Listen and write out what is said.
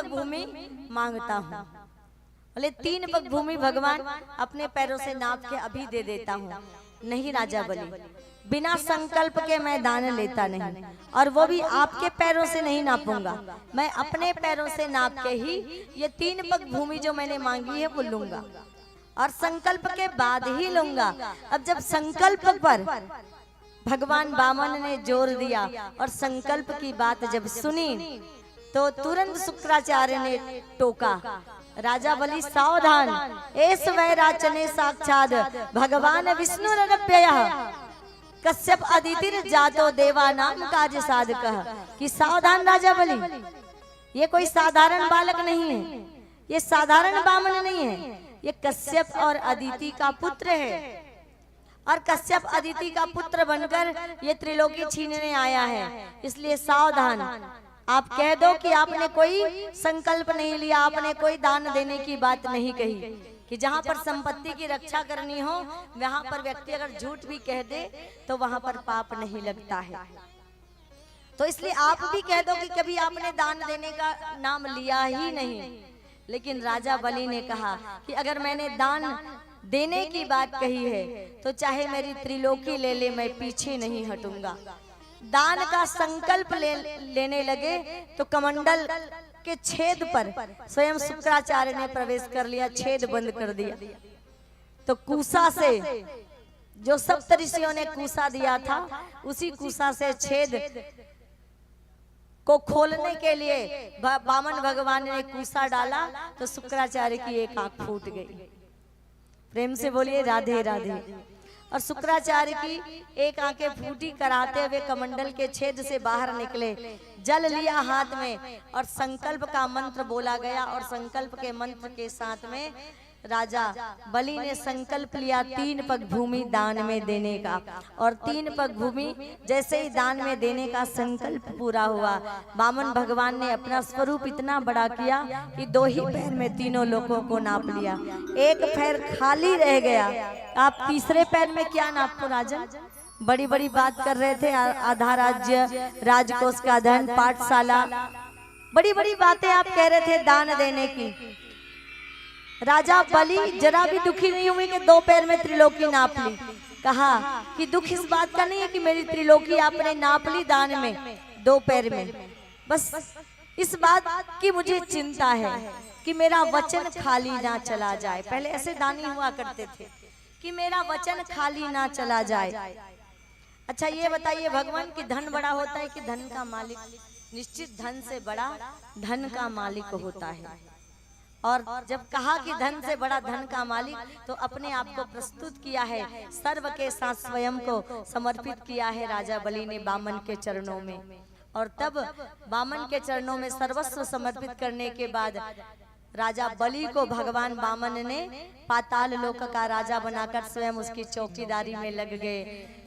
पग भूमि मांगता हूँ। बोले 3 पग भूमि भगवान अपने पैरों से नाप के अभी दे देता हूँ। नहीं राजा बलि, बिना संकल्प के मैं दान लेता नहीं, और वो भी आपके पैरों से नहीं नापूंगा। मैं अपने पैरों से नाप के ही ये 3 पग भूमि जो मैंने मांगी है वो लूंगा, और संकल्प के बाद ही लूंगा। अब जब संकल्प पर भगवान वामन ने जोर दिया और संकल्प की बात जब सुनी, तो तुरंत शुक्राचार्य ने टोका, राजा बलि सावधान, एस वैराचने साक्षात भगवान विष्णु कश्यप अदितिर जातो देवा नाम कार्य साधक। कि सावधान राजा बलि, ये कोई साधारण बालक नहीं है, ये साधारण वामन नहीं है, ये कश्यप और अदिति का पुत्र है, और कश्यप अदिति का पुत्र बनकर ये त्रिलोकी छीनने आया है। इसलिए सावधान, आप कह दो कि आपने कोई संकल्प नहीं लिया, आपने कोई दान देने की बात नहीं कही। कि जहाँ पर संपत्ति की रक्षा करनी हो वहाँ पर व्यक्ति अगर झूठ भी कह दे तो वहाँ पर पाप नहीं लगता है। तो इसलिए आप भी कह दो कि कभी आपने दान देने का नाम लिया ही नहीं। लेकिन राजा बलि ने कहा कि अगर मैंने दान देने की बात कही है तो चाहे मेरी त्रिलोकी ले ले, मैं पीछे नहीं हटूंगा। दान का संकल्प लेने लगे तो कमंडल के छेद पर स्वयं शुक्राचार्य ने प्रवेश कर लिया, छेद बंद कर दिया। तो कुसा से जो सप्तऋषियों ने कुसा दिया था, उसी कुसा से छेद को खोलने के लिए वामन भगवान ने कुसा डाला, तो शुक्राचार्य की एक आंख फूट गई। प्रेम से बोलिए राधे राधे। और शुक्राचार्य की एक आंखें फूटी कराते हुए कमंडल के छेद से बाहर निकले, जल लिया हाथ में और संकल्प का मंत्र बोला गया। और संकल्प के मंत्र के साथ में राजा बलि ने संकल्प लिया 3 पग भूमि दान में देने का। और 3 पग भूमि जैसे ही दान में देने का संकल्प पूरा हुआ, वामन भगवान ने अपना स्वरूप इतना बड़ा किया कि 2 ही पैर में तीनों लोगों को नाप लिया, एक पैर खाली रह गया। आप तीसरे पैर में क्या नापो राजन? बड़ी बड़ी बात कर रहे थे, आधा राज्य, राजकोष का धन, पाठशाला, बड़ी बड़ी बातें आप कह रहे थे दान देने की। राजा बलि जरा भी दुखी नहीं हुई कि 2 पैर में त्रिलोकी नाप ली। कहा कि दुख इस बात का नहीं है कि मेरी त्रिलोकी आपने नाप ली दान में 2 पैर में, बस इस बात की मुझे चिंता है कि मेरा वचन खाली ना चला जाए। पहले ऐसे दानी हुआ करते थे कि मेरा वचन खाली ना चला जाए। अच्छा ये बताइए भगवान की धन बड़ा होता है कि धन का मालिक? निश्चित धन से बड़ा धन का मालिक होता है। और जब कहा कि धन से बड़ा धन का मालिक, तो अपने आप को प्रस्तुत किया है, सर्व के साथ स्वयं को समर्पित किया है राजा बलि ने वामन के चरणों में। और तब वामन के चरणों में सर्वस्व समर्पित करने के बाद राजा बलि को भगवान वामन ने पाताल लोक का राजा बनाकर स्वयं उसकी चौकीदारी में लग गए।